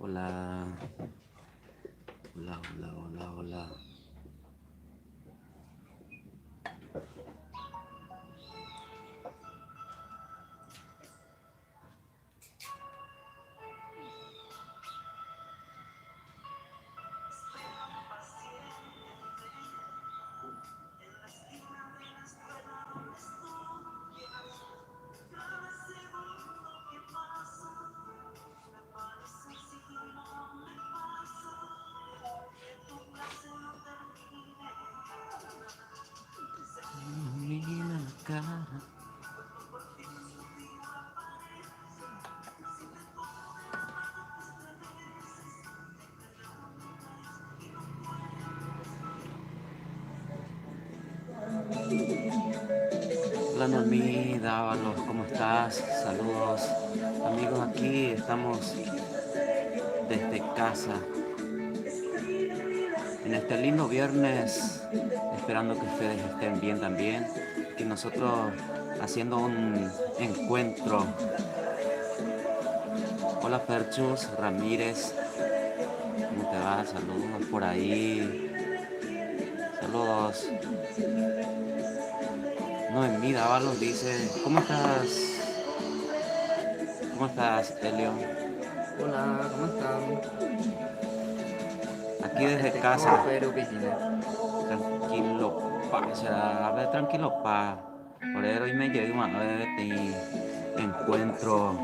Hola, hola, hola, hola, hola. Mira la cara. Hola Noemí, Dávalos, ¿cómo estás? Saludos amigos, aquí estamos desde casa en este lindo viernes, esperando que ustedes estén bien también, que nosotros haciendo un encuentro. Hola Perchus, Ramírez, ¿cómo te va? Saludos por ahí, saludos. Noemí Dávalos dice, ¿cómo estás? ¿Cómo estás, Elio? Hola, ¿cómo están? Aquí desde Este casa, como pero piscina. tranquilo pa, será, a ver, tranquilo pa. Por hoy me llego a ver y encuentro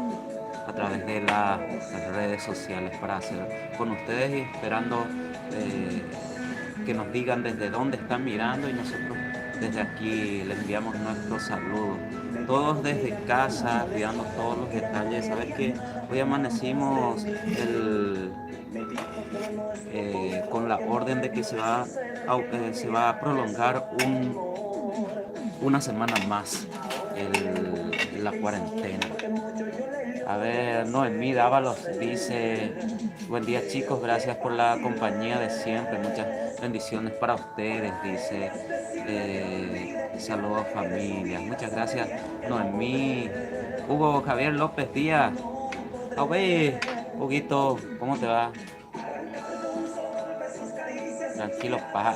a través de las redes sociales para hacer con ustedes y esperando que nos digan desde dónde están mirando y nosotros desde aquí les enviamos nuestros saludos. Todos desde casa, cuidando todos los detalles. Sabes que hoy amanecimos con la orden de que se va a prolongar una semana más la cuarentena. A ver, Noemí Dávalos dice, buen día chicos, gracias por la compañía de siempre, muchas bendiciones para ustedes, dice, saludos familia, muchas gracias Noemí. Hugo Javier López Díaz, a ver, Huguito, ¿cómo te va? Tranquilo, pa,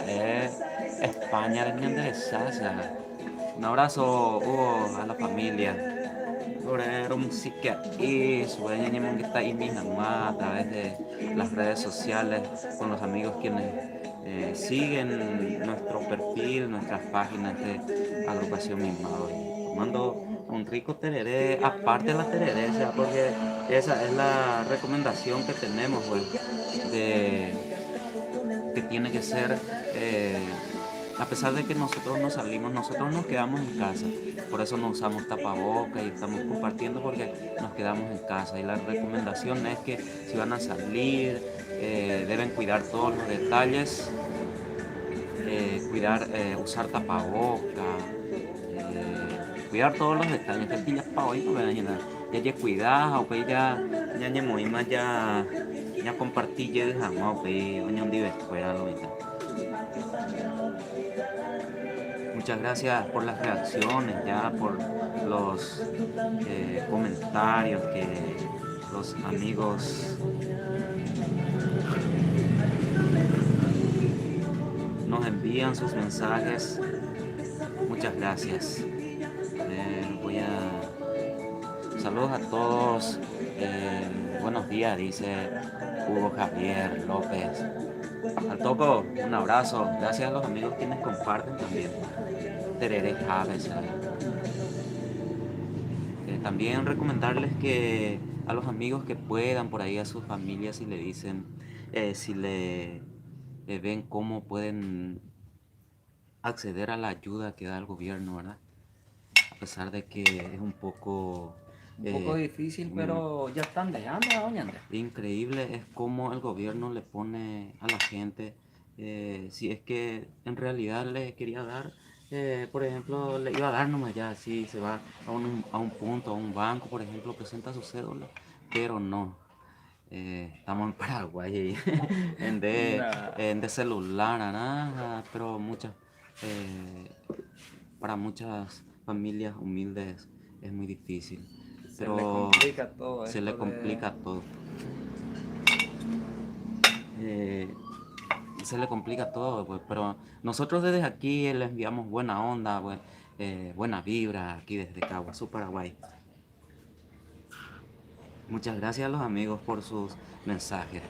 España de enderezada. Un abrazo, Hugo, a la familia. Sobre música y sobre que está ahí mismo a través de las redes sociales con los amigos quienes siguen nuestro perfil, nuestras páginas de agrupación Mimado y tomando un rico tereré, aparte de la tereré, o sea, porque esa es la recomendación que tenemos, pues, de que tiene que ser, a pesar de que nosotros no salimos, nosotros nos quedamos en casa. Por eso no usamos tapabocas y estamos compartiendo porque nos quedamos en casa. Y la recomendación es que si van a salir, deben cuidar todos los detalles, usar tapabocas, cuidar todos los detalles. Que ya para hoy no me nada. Ya ya cuidado, pues ya muy más ya compartí ya dejamos, pues, hoy un día escuela lo mismo. Muchas gracias por las reacciones, ya por los comentarios que los amigos nos envían sus mensajes. Muchas gracias. A ver, saludos a todos. Buenos días, dice Hugo Javier López. Al toco, un abrazo. Gracias a los amigos quienes comparten también. Terere Javes. También recomendarles que a los amigos que puedan, por ahí a sus familias, si le dicen, si le ven cómo pueden acceder a la ayuda que da el gobierno, ¿verdad? A pesar de que es un poco Un poco difícil, mm, pero ya están dejando, doña Andrés. increíble, es cómo el gobierno le pone a la gente, si es que en realidad le quería dar, por ejemplo, le iba a dar nomás ya, si se va a un punto, a un banco, por ejemplo, presenta su cédula, pero no. Estamos en Paraguay Nah. en de celular, nada, pero eh, para muchas familias humildes es muy difícil, Se le pero complica todo se le esto de... complica todo. se le complica todo, pues, pero nosotros desde aquí les enviamos buena onda, buena vibra aquí desde Caguazú, Paraguay. Muchas gracias a los amigos por sus mensajes.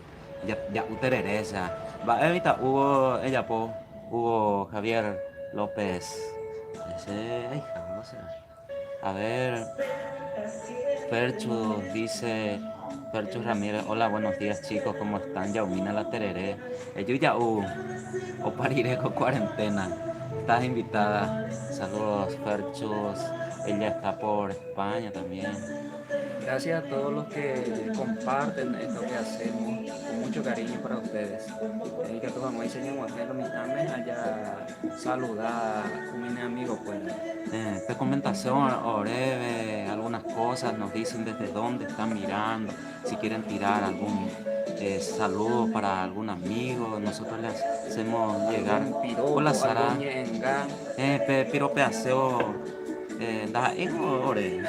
Ya uterereza. Va evita Hugo Ellapo, Hugo Javier López. Ese, ay, no sé. A ver, Percho dice, Percho Ramírez, hola, buenos días chicos, ¿cómo están? Yaumina la tereré. Yo ya o pariré con cuarentena. Estás invitada. Saludos, Perchos. Ella está por España también. Gracias a todos los que comparten esto que hacemos con mucho cariño para ustedes. Que tu mamá enseñamos a los mitames allá saludar con mis amigos pues. Te comentación, breve, algunas cosas, nos dicen desde dónde están mirando, si quieren tirar algún saludo para algún amigo, nosotros les hacemos llegar. Hola Sara, piropeaseo, da hijo, ore.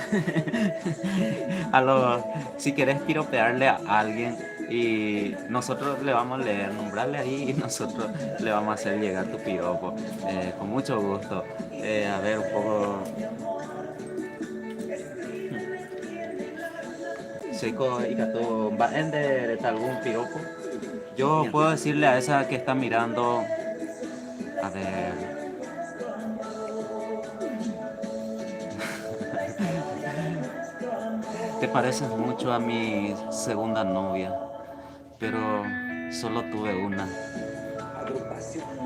Si quieres piropearle a alguien y nosotros le vamos a leer, nombrarle ahí y nosotros le vamos a hacer llegar tu piropo, con mucho gusto. A ver un poco. Seiko Ikato, ¿va a ender algún piropo? Yo puedo decirle a esa que está mirando, a ver. Te pareces mucho a mi segunda novia, pero solo tuve una.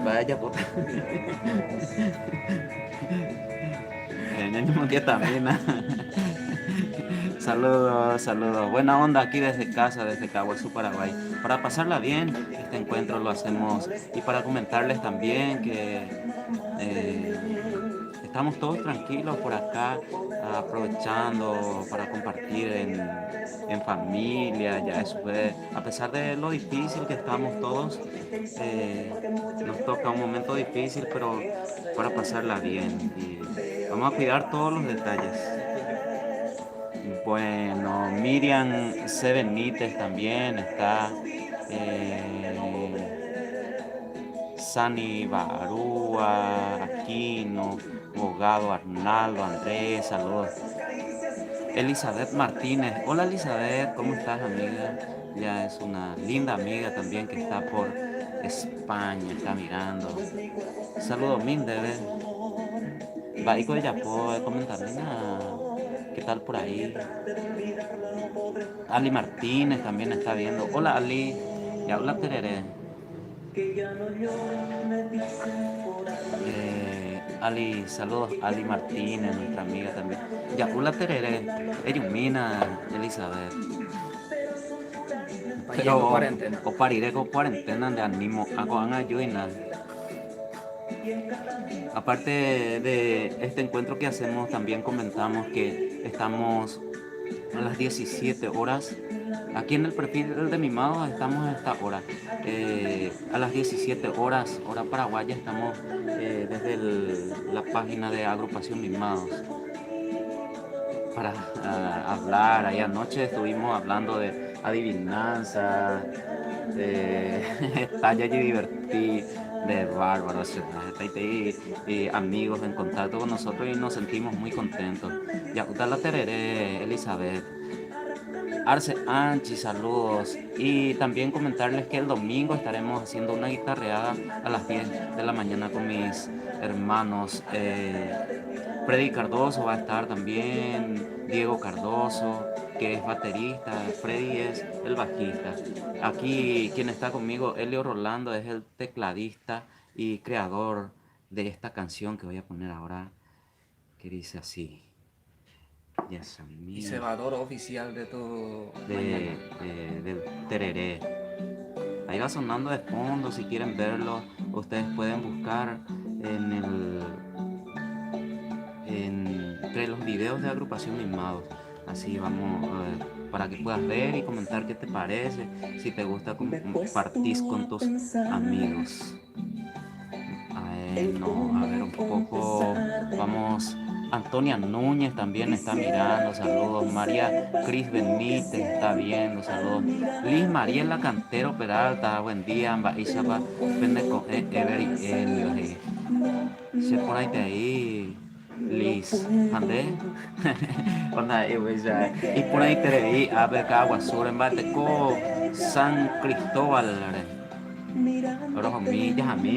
Vaya puta. Saludos, saludos. Buena onda aquí desde casa, desde Caguazú, Paraguay. Para pasarla bien, este encuentro lo hacemos y para comentarles también que estamos todos tranquilos por acá, aprovechando para compartir en familia. Ya eso fue, a pesar de lo difícil que estamos todos, nos toca un momento difícil, pero para pasarla bien. Y vamos a cuidar todos los detalles. Bueno, Miriam C. Benítez también está. Sani Barúa, Aquino, Bogado, Arnaldo, Andrés, saludos. Elizabeth Martínez, hola Elizabeth, ¿cómo estás amiga? Ya es una linda amiga también que está por España, está mirando. Saludos, Mindebe. Baico de Yapó, comentarle nada. ¿Qué tal por ahí? Ali Martínez también está viendo. Hola Ali, ya habla tereré. Ali, saludos Ali Martínez, nuestra amiga también. Ya habla tereré. Eyumina, Elizabeth. Pero o pariré con cuarentena de ánimo a con ayuda. Aparte de este encuentro que hacemos, también comentamos que estamos a las 17 horas. Aquí en el perfil de Mimados estamos a esta hora. A las 17 horas, hora paraguaya, estamos desde la página de Agrupación Mimados. Para hablar, ahí anoche estuvimos hablando de adivinanza, de talla y divertir, de bárbaros, y amigos en contacto con nosotros y nos sentimos muy contentos. Ya, la tereré, Elizabeth. Arce Anchi, saludos. Y también comentarles que el domingo estaremos haciendo una guitarreada a las 10 de la mañana con mis hermanos. Freddy Cardoso va a estar también, Diego Cardoso, que es baterista, Freddy es el bajista. Aquí quien está conmigo, Elio Rolando, es el tecladista y creador de esta canción que voy a poner ahora, que dice así. Y cebador oficial de todo del tereré. Ahí va sonando de fondo, si quieren verlo, ustedes pueden buscar entre los videos de Agrupación Mimados. Así vamos, para que puedas ver y comentar qué te parece, si te gusta compartir con tus amigos. A ver un poco, vamos Antonia Núñez también está mirando, saludos. María Cris Benítez está viendo, saludos. Liz Mariela Cantero Peralta, buen día. Amba Isaba, Pendeco, Ever y Elio. Se por ahí, Liz, ¿andé? Onda, y por ahí te leí, a ver, Caguasura, en Bateco, San Cristóbal. Ahora a mí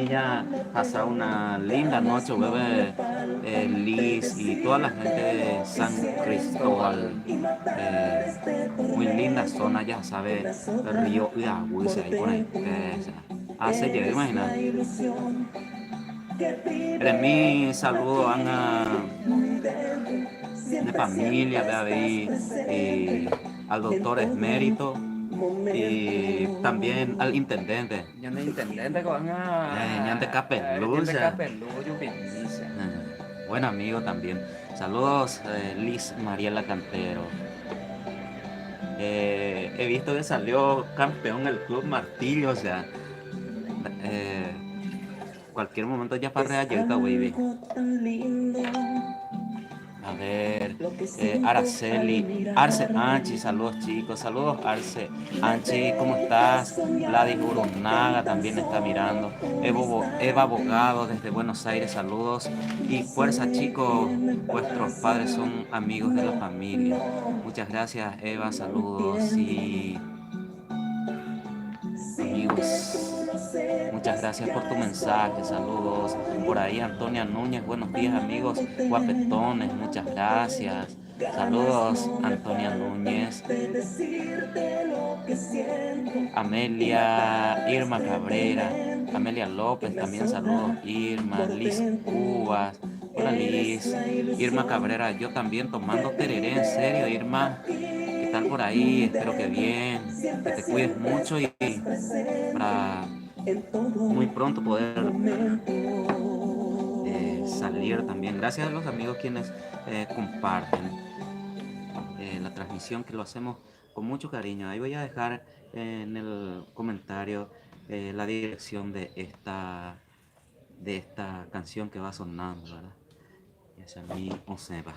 ya pasado una linda noche, bebé, Liz y toda la gente de San Cristóbal. Muy linda zona, ya sabes, el río Iagüise, ahí por ahí. Se llega, imagina. De mí saludo a de familia, de ahí, al doctor Esmérito y también al intendente. Yo no intendente que van a... Ñante Intendente Capelucha. Capelullo, Vinicia. Buen amigo también. Saludos, Liz Mariela Cantero. He visto que salió campeón el Club Martillo, o sea, cualquier momento ya para Rayeta, baby. A ver, Araceli, Arce Anchi, saludos chicos, saludos Arce Anchi, ¿cómo estás? Gladys Urunaga también está mirando, Eva Abogado desde Buenos Aires, saludos y fuerza chicos, vuestros padres son amigos de la familia. Muchas gracias Eva, saludos y amigos. Muchas gracias por tu mensaje, saludos. Por ahí Antonia Núñez, buenos días amigos guapetones, muchas gracias. Saludos Antonia Núñez. Amelia, Irma Cabrera, Amelia López, también saludos. Irma, Liz Cubas, hola Liz. Irma Cabrera, yo también tomando tereré, en serio Irma. ¿Qué tal por ahí? Espero que bien, que te cuides mucho y para muy pronto poder salir también. Gracias a los amigos quienes comparten la transmisión, que lo hacemos con mucho cariño. Ahí voy a dejar en el comentario la dirección de esta canción que va sonando, ¿verdad? Y es a mí, o se va.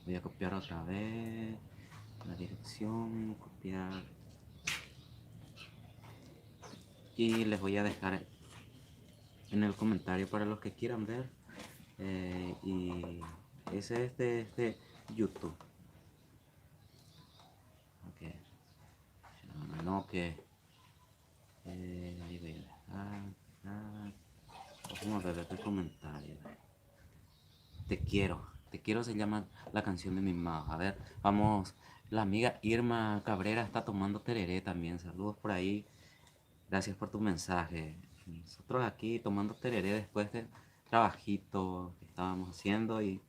Voy a copiar otra vez la dirección, copiar. Y les voy a dejar en el comentario para los que quieran ver. Y ese es de YouTube. Ok. No, que ahí voy a dejar. Vamos a ver el comentario. Te quiero se llama la canción de mi mamá. A ver, vamos. La amiga Irma Cabrera está tomando tereré también. Saludos por ahí. Gracias por tu mensaje. Nosotros aquí tomando tereré después del trabajito que estábamos haciendo y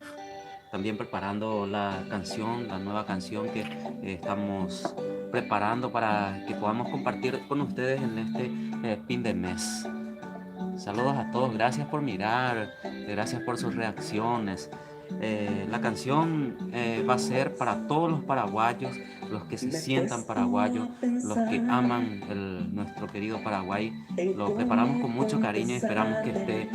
también preparando la canción, la nueva canción que estamos preparando para que podamos compartir con ustedes en este fin de mes. Saludos a todos, gracias por mirar, gracias por sus reacciones. La canción va a ser para todos los paraguayos, los que se sientan paraguayos, los que aman nuestro querido Paraguay. Lo preparamos con mucho cariño y esperamos que esté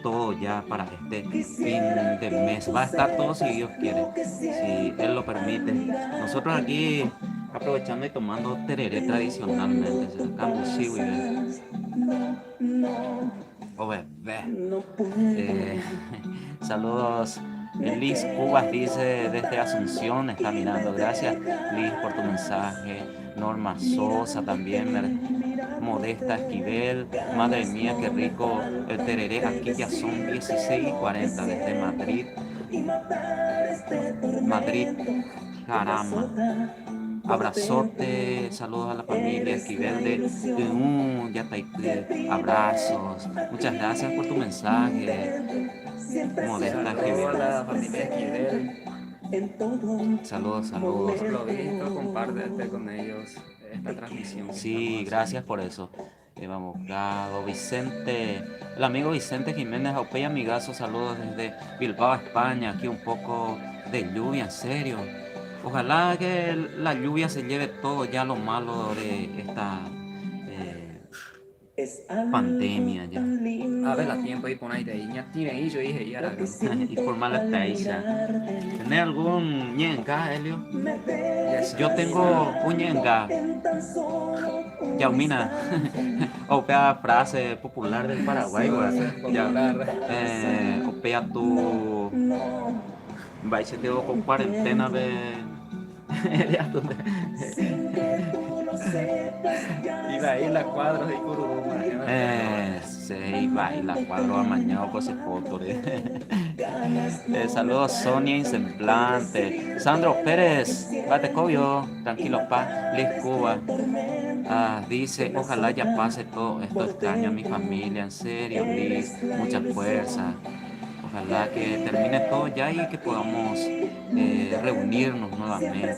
todo ya para este fin de mes. Va a estar todo si Dios quiere, si Él lo permite. Nosotros aquí aprovechando y tomando tereré tradicionalmente, sacamos oh, bebé. Saludos. Liz Cubas dice desde Asunción, está mirando. Gracias Liz por tu mensaje. Norma Sosa también. Modesta Esquivel. Madre mía, qué rico el tereré. Aquí ya son 16:40 desde Madrid. Madrid, caramba. Abrazote, saludos a la familia Esquivel de ya está ahí, abrazos. Muchas gracias por tu mensaje. Modesta Saludos a Esquivel. la familia Esquivel. Saludos. Por lo visto, compártete con ellos esta transmisión que Sí, estamos gracias haciendo. por eso. Eva Bocado, Vicente, el amigo Vicente Jiménez Aupey, amigazo, saludos desde Bilbao, España. Aquí un poco de lluvia, en serio. Ojalá que la lluvia se lleve todo ya lo malo de pandemia ya. A ver, la tiempo y poner ahí, ya tiene y yo dije, ya era Y por mala peisa. ¿Tenés algún ñenga, Helio? Yo tengo un ñenga. Yaumina. Opea frase popular del Paraguay, güey. Ya. popular. Opea tu. Vai se tengo con cuarentena de. Ya, ¿dónde? Iba a ir la cuadros y cururuma. Sí, baila cuadro amañado con ese foto. Saludos Sonia Insemblante. Sandro Pérez, Batecovio, tranquilo pa, Liz Cuba. Dice, ojalá ya pase todo esto extraño a mi familia, en serio, Liz, mucha fuerza. Ojalá que termine todo ya y que podamos reunirnos nuevamente.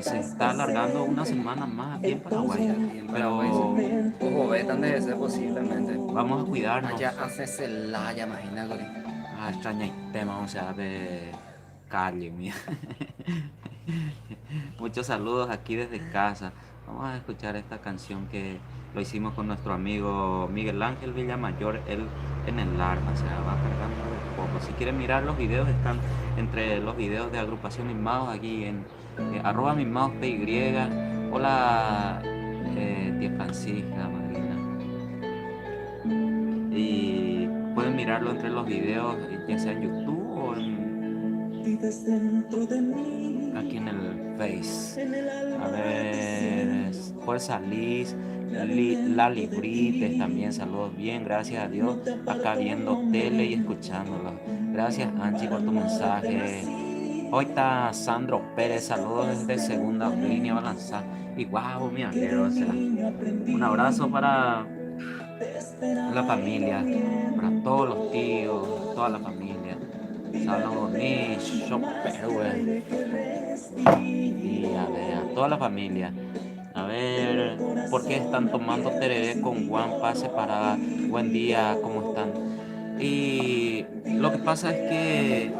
Se está alargando una semana más aquí en Paraguay, Y en Paraguay, pero ojo, ve tan de ser posiblemente. vamos a cuidarnos. Allá hace celaya, imagínate. Extraña el tema, o sea, de calle mía. Muchos saludos aquí desde casa. Vamos a escuchar esta canción que lo hicimos con nuestro amigo Miguel Ángel Villamayor, él en el arma, se va cargando de poco. Si quieren mirar los videos, están entre los videos de Agrupación Mismados aquí en arroba Mismados PY. Hola, tía Francisca, madrina. Y pueden mirarlo entre los videos, ya sea en YouTube o aquí en el Face. A ver, Fuerza Liz, Lali Brites también, saludos bien, gracias a Dios, acá viendo tele y escuchándolo. Gracias Anchi por tu mensaje. Hoy está Sandro Pérez, saludos desde segunda línea balanzada. Y guau, mi alegro, o sea, un abrazo para la familia, para todos los tíos, toda la familia. Saludos, Nish, Chopper, güey. Y a ver, a toda la familia. A ver, ¿por qué están tomando tereré con guampa separada? Buen día, ¿cómo están? Y lo que pasa es que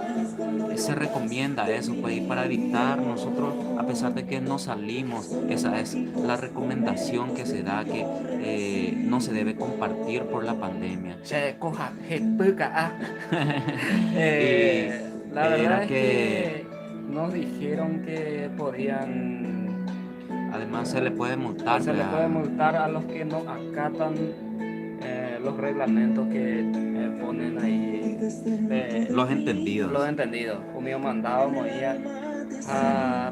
se recomienda eso, pues, y para evitar nosotros, a pesar de que no salimos, esa es la recomendación que se da, que no se debe compartir por la pandemia. Se coja, jepuca, Y la verdad era es que que nos dijeron que podían, además se le puede multar, se le puede multar a los que no acatan los reglamentos que ponen ahí. los entendidos. Los entendidos. Un mío mandado movía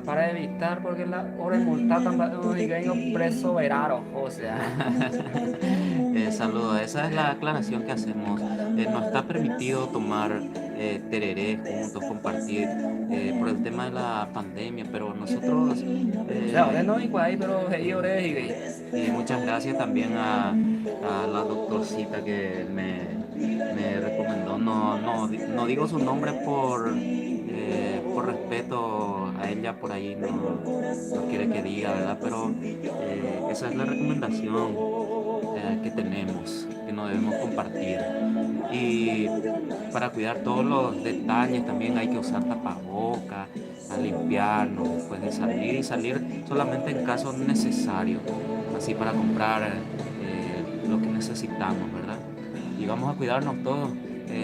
para evitar, porque la hora de multar también y preso verano, o sea. Saludos, esa es la aclaración que hacemos. No está permitido tomar tereré juntos, compartir por el tema de la pandemia, pero nosotros O sea, ahora no igual, pero hey, ahora y muchas gracias también a la doctorcita que me recomendó. No digo su nombre por respeto a ella, por ahí no quiere que diga, ¿verdad? Pero esa es la recomendación que tenemos, que no debemos compartir. Y para cuidar todos los detalles también hay que usar tapaboca, a limpiarnos después de salir y salir solamente en casos necesarios, así para comprar lo que necesitamos, ¿verdad? Y vamos a cuidarnos todos.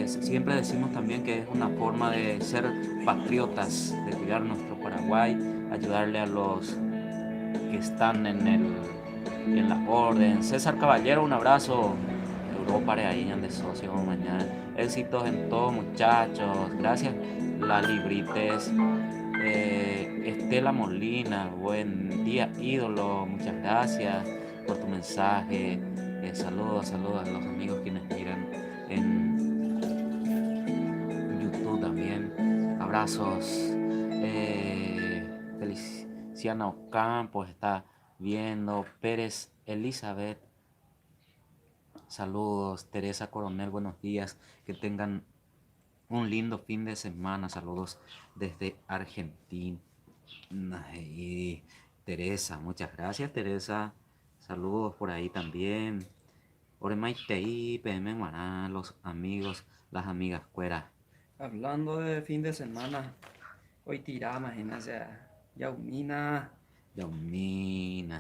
Siempre decimos también que es una forma de ser patriotas, de cuidar nuestro Paraguay, ayudarle a los que están en la orden. César Caballero, un abrazo. Europa ahí de socio mañana. Éxitos en todo, muchachos. Gracias, Lali Brites. Estela Molina, buen día, ídolo. Muchas gracias por tu mensaje. Saludos a los amigos quienes miran en YouTube también. Abrazos. Feliciana Ocampo está viendo. Pérez Elizabeth. Saludos. Teresa Coronel, buenos días. Que tengan un lindo fin de semana. Saludos desde Argentina. Y Teresa, muchas gracias, Teresa. Saludos por ahí también. Oremaitei, PM Guaná, los amigos, las amigas cueras. Hablando de fin de semana, hoy tirá, imagínate, Yaumina. Yaumina.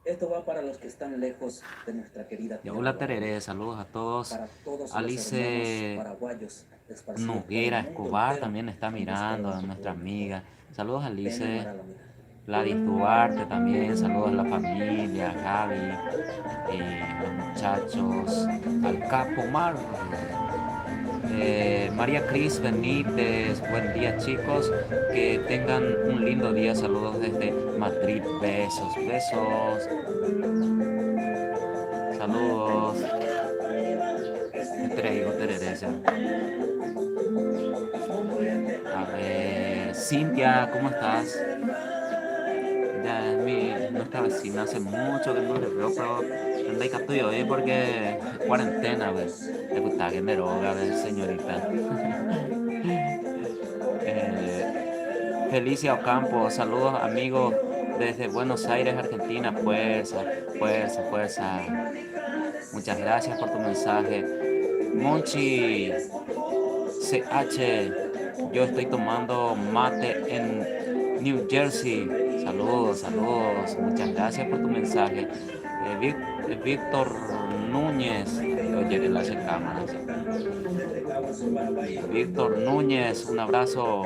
Esto va para los que están lejos de nuestra querida tierra. Hola Tereré, saludos a todos. Para todos los Alice hermanos paraguayos esparcidos por Noguera el mundo Escobar entero también está en mirando, busca a de nuestra su amiga. Saludos pueblo. Ven, Alice. Mara, la mira. Gladys Duarte también, saludos a la familia, a Gaby, los muchachos, al Capo Mar. María Cris Benítez, buen día chicos, que tengan un lindo día, saludos desde Madrid, besos, besos, saludos, te digo Teresa. A ver, Cintia, ¿cómo estás? Ya es nuestra vecina, hace mucho que no le veo, pero anda y capto hoy porque cuarentena, pues. Le gusta que me droga, señorita. Felicia Ocampo, saludos amigos desde Buenos Aires, Argentina. Fuerza, fuerza, fuerza. Muchas gracias por tu mensaje. Monchi CH, yo estoy tomando mate en New Jersey. Saludos, saludos. Muchas gracias por tu mensaje. Víctor Núñez, oye, él hace cámaras. Víctor Núñez, un abrazo.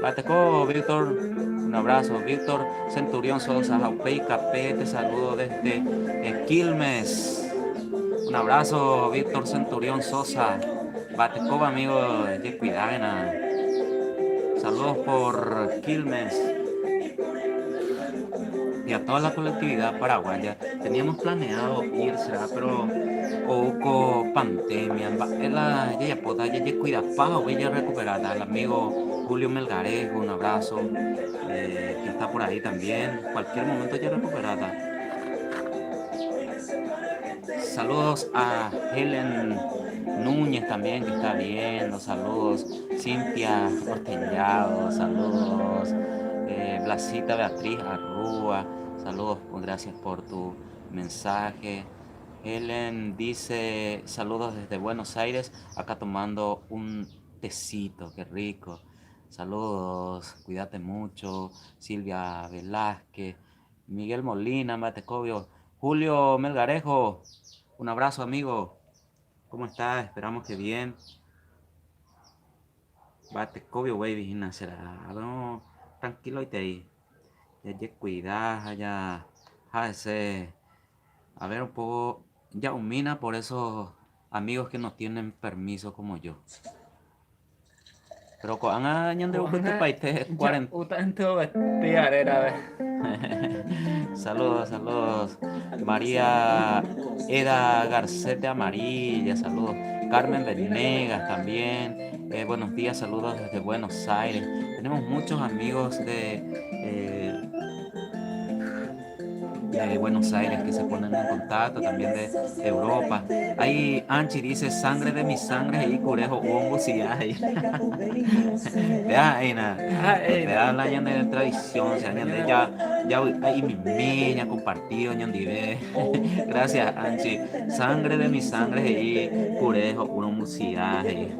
Bateco, Víctor, un abrazo. Víctor Centurión Sosa, Jaupey Capé, te saludo desde Quilmes. Un abrazo, Víctor Centurión Sosa. Bateco, amigo de Cuidadena. Saludos por Quilmes y a toda la colectividad paraguaya. Teníamos planeado irse, pero hubo pandemia. Ella pueda, ella cuida paja, ella recuperada. El amigo Julio Melgarejo, un abrazo, que está por ahí también. Cualquier momento ya recuperada. Saludos a Helen Núñez también, que está viendo. Saludos. Cintia Orteñado, saludos. Blasita Beatriz Arrúa, saludos, gracias por tu mensaje. Helen dice, saludos desde Buenos Aires, acá tomando un tecito, qué rico. Saludos, cuídate mucho. Silvia Velázquez, Miguel Molina, Matecovio, Julio Melgarejo, un abrazo amigo. ¿Cómo estás? Esperamos que bien. Batecovio, baby, será algo tranquilo y te ahí. Ya cuidar, ya a ver un poco, ya humina por esos amigos que no tienen permiso como yo. Pero cuando añan de un país Ya, 40. tanto tiarera, Saludos, saludos. María Eda Garcete Amarilla, saludos. Carmen Venegas también. Buenos días, saludos desde Buenos Aires. Tenemos muchos amigos de Buenos Aires que se ponen en contacto, también de Europa. Ahí Anchi dice, sangre de mi sangre y curejo, hongo si hay. Vea, Aina, vea la año de tradición, se añade ya ahí mi meña compartido, ñandive. Gracias, Anchi. Sangre de mi sangre y curejo, hongo si hay.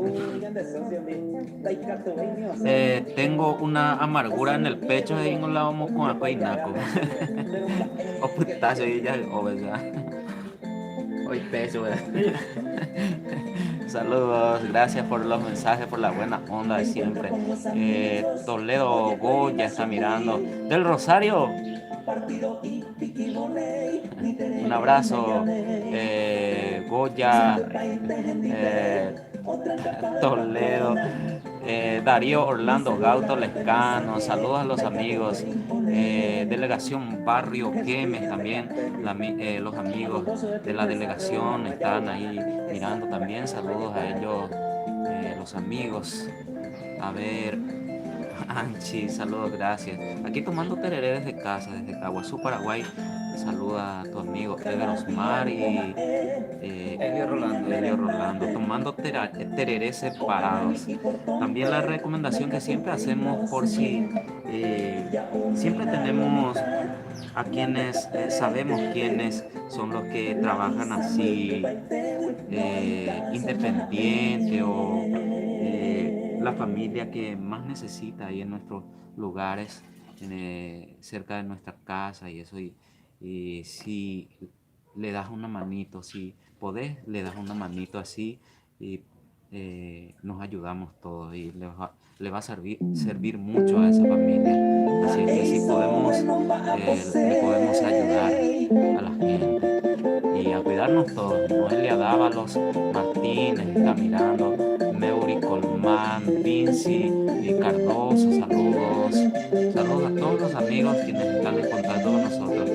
Tengo una amargura en el pecho y no la vamos con apeinaco. O putazo y ya, o verdad. Hoy peso, Saludos, gracias por los mensajes, por la buena onda de siempre. Toledo Goya está mirando. Del Rosario. Un abrazo, Goya, Toledo, Darío Orlando Gauto Lescano, saludos a los amigos, delegación Barrio Quemes también, los amigos de la delegación están ahí mirando también, saludos a ellos, los amigos. A ver, Anchi, saludos, gracias. Aquí tomando tereré desde casa, desde Caguazú, Paraguay. Saluda a tu amigo Eder Osmar y Elio Rolando, tomando tereré separados. También la recomendación que siempre hacemos por si siempre tenemos a quienes sabemos quiénes son los que trabajan así independiente o la familia que más necesita ahí en nuestros lugares, cerca de nuestra casa y eso. Y si le das una manito, si podés, le das una manito así y nos ayudamos todos y le va a servir mucho a esa familia. Así es que si podemos, le podemos ayudar a la gente y a cuidarnos todos. Noelia Dávalos, Martínez está mirando, Meuri Colmán, Vinci y Cardoso, saludos. Saludos a todos los amigos quienes están en contacto con nosotros.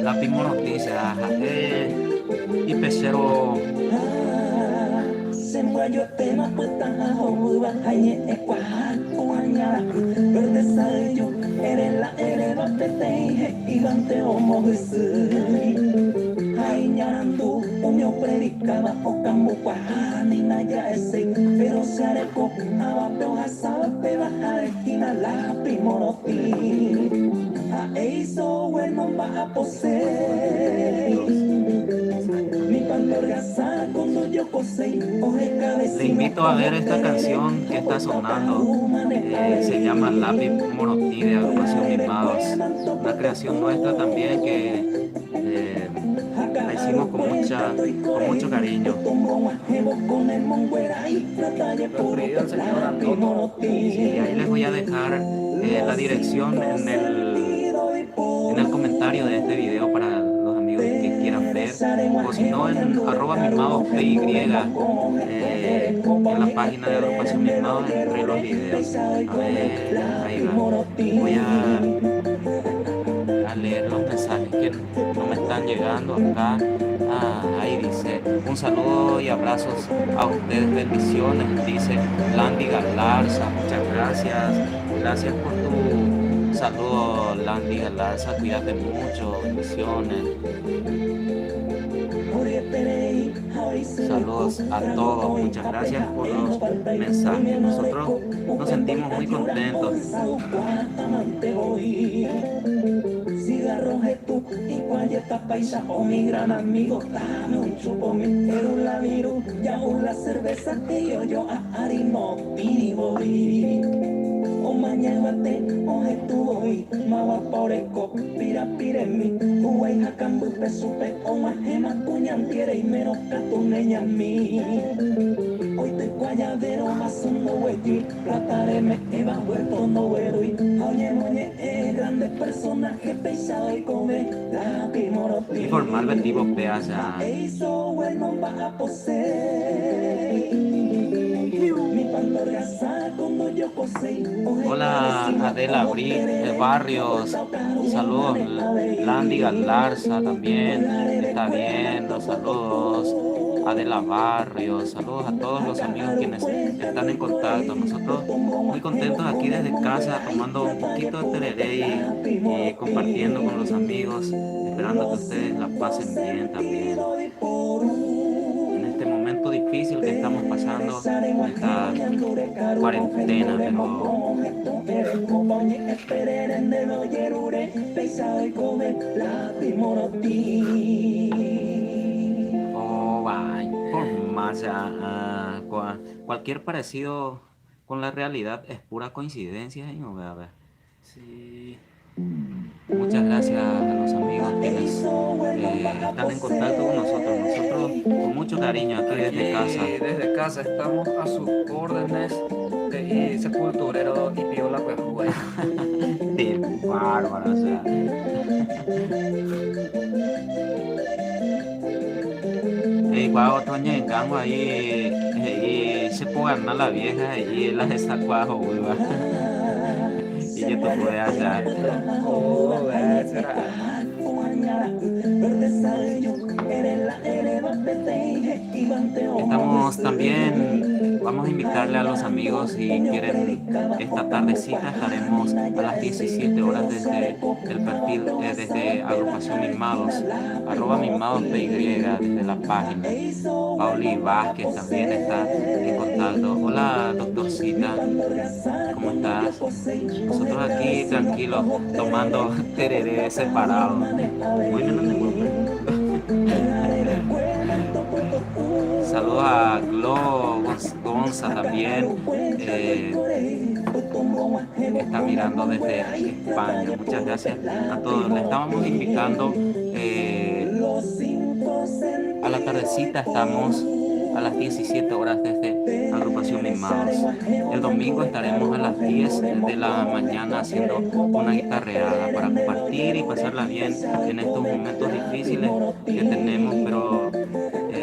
La Pimo Noticias, y Pecero. Semua tema petang ahua hanya ekwahan kuanya verde sayo erela ereba petei igante homo gesui hanya andu umyo predicaba o cambo kwahani naya ese pero se areco abapeo hasaba peba arequina la primoroti a eiso bueno va a poseer. Le invito a ver esta canción que está sonando, se llama Lápiz Morotí de Agrupación Mimados, una creación nuestra también que la hicimos con mucho cariño. Y ahí les voy a dejar la dirección en el comentario de este video para los amigos que quieran ver, o si no en @mimadospy, en la página de Agrupación Mimados entre los videos. A ver, ahí va. Voy a leer los mensajes que no me están llegando acá. Ahí dice, un saludo y abrazos a ustedes, bendiciones, dice Landy Galarza, muchas gracias por tu saludo, Landy Galarza, cuídate mucho, bendiciones. Saludos a todos, muchas gracias por los mensajes. Nosotros nos sentimos muy contentos. Cigarros tú y guayeta paisa o mi gran amigo, dame un chupo, mi la viru, ya la cerveza y yo a harimo piriboy. O mañana te oje tu hoy, mawa poreco, pira piremi, uway hakambu pesupe, o majema cuñantiere y menos catuneña mi. Hoy te guayadero más un no hueyi, platareme eva vuelto no huerui, oye, grandes personajes pesados y come la pimoroti. Informal Betivo Peasa. Eso bueno va a poseer. Mi pandorga cuando yo posee. Hola Adela Barrios, saludos Landy Galarza también está viendo, saludos Adela Barrios, saludos a todos los amigos quienes están en contacto. Nosotros muy contentos aquí desde casa tomando un poquito de tereré y compartiendo con los amigos, esperando que ustedes la pasen bien también en este momento difícil que estamos pasando, esta cuarentena, cualquier parecido con la realidad es pura coincidencia, ¿no? A ver. Sí. Muchas gracias a los amigos quienes están en contacto con nosotros. Nosotros con mucho cariño aquí desde casa. Desde casa estamos a sus órdenes de sepulturero y piola pues güey. Sí, bárbaro, o sea. Cuando Toño en Cango ahí se puede ganar la vieja y las está cuajo, güey. Y yo te puedo hacer. Estamos también, vamos a invitarle a los amigos si quieren esta tardecita, estaremos a las 17 horas desde el perfil, desde Agrupación Mimados, @mimadospy, desde la página. Pauli Vázquez también está en contacto. Hola doctorcita, ¿cómo estás? Nosotros aquí tranquilos, tomando tereré separado. Bueno, no tengo... saludos a Glo Gonza también, que está mirando desde España. Muchas gracias a todos. Le estábamos invitando a la tardecita, estamos a las 17 horas desde Agrupación Mimados. El domingo estaremos a las 10 de la mañana haciendo una guitarreada para compartir y pasarla bien en estos momentos difíciles que tenemos, pero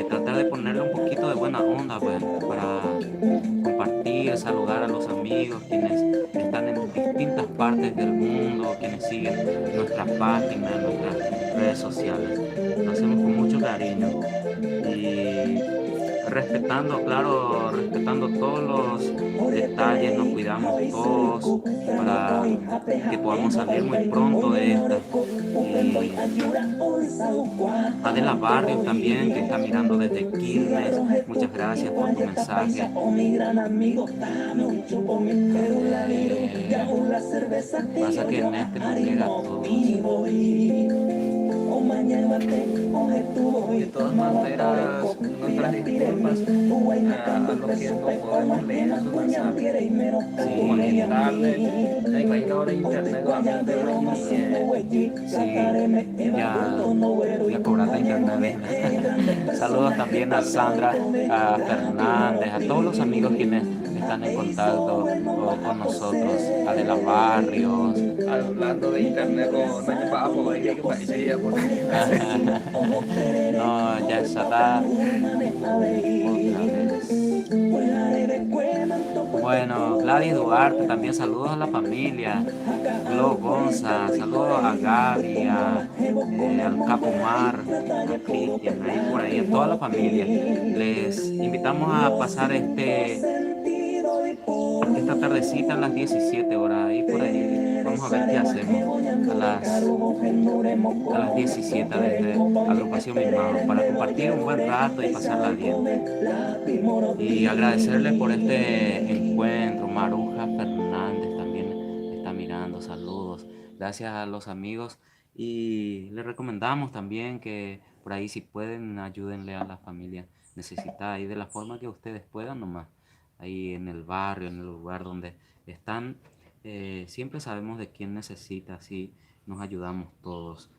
tratar de ponerle un poquito de buena onda, pues, para compartir, saludar a los amigos, quienes están en distintas partes del mundo, quienes siguen nuestras páginas, nuestras redes sociales. Lo hacemos con mucho cariño y respetando, claro, respetando todos los detalles, nos cuidamos todos para que podamos salir muy pronto de esta. Y Adela Barrios también, que está mirando desde Quilmes, muchas gracias por tu mensaje. Pasa que en este nos llega todo. De todas maneras, nuestras disculpas a los que no podemos leer su mensaje. Como es tarde, hay que ir ahora a internet ya cobraste internet. Saludos también a Sandra, a Fernández, a todos los amigos quienes están en contacto con nosotros, a De la Barrios. Hablando de internet con Doña Papo, que parecía por No, ya está otra vez. Bueno, Gladys Duarte, también saludos a la familia. Glo Gonza, saludos a Gaby, al Capo Mar, a Cristian, ahí por ahí, a toda la familia. Les invitamos a pasar esta tardecita a las 17 horas, ahí por ahí. Vamos a ver qué hacemos a las 17 desde Agrupación Mimados para compartir un buen rato y pasarla bien. Y agradecerle por este encuentro. Maruja Fernández también está mirando, saludos. Gracias a los amigos y les recomendamos también que por ahí si pueden ayúdenle a la familia necesitada y de la forma que ustedes puedan nomás. Ahí en el barrio, en el lugar donde están, siempre sabemos de quién necesita, así nos ayudamos todos.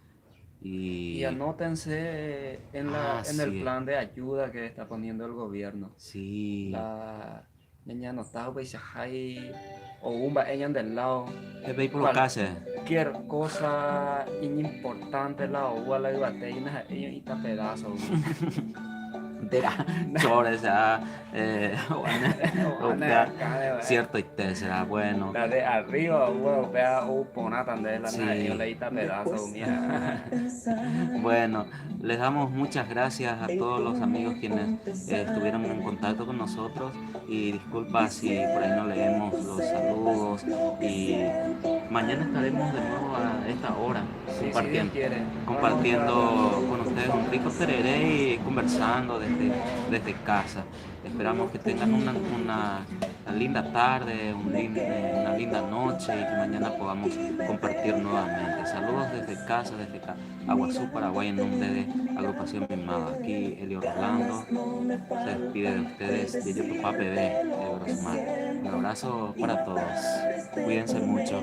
Y anótense en el sí. plan de ayuda que está poniendo el gobierno. Sí. La niña no está ahí o ella del lado. ¿Qué veis por casa? Cualquier cosa importante la uva la ibateina y está pedazo. Sobre esa cierto y te será bueno. La de arriba vea pona tan de la yo le está pedazo mía. Bueno, les damos muchas gracias a todos los amigos quienes estuvieron en contacto con nosotros y disculpa si por ahí no leemos los saludos y mañana estaremos de nuevo a esta hora compartiendo con ustedes un rico tereré y conversando desde casa. Esperamos que tengan una linda tarde, una linda noche y que mañana podamos compartir nuevamente. Saludos desde casa, desde Aguazú, Paraguay, en nombre de Agrupación Mimada. Aquí Elio Rolando se despide de ustedes de yo papá bebé de Grosmar. Un abrazo para todos. Cuídense mucho.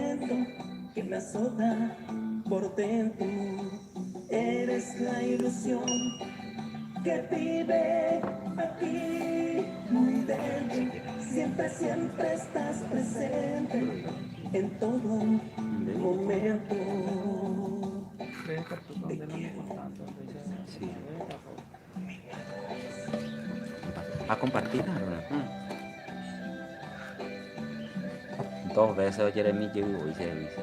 Que me azota por dentro, eres la ilusión que vive aquí muy dentro. Siempre estás presente en todo momento. Sí. ¿A compartir? Dos veces Jeremy llegó y se dice.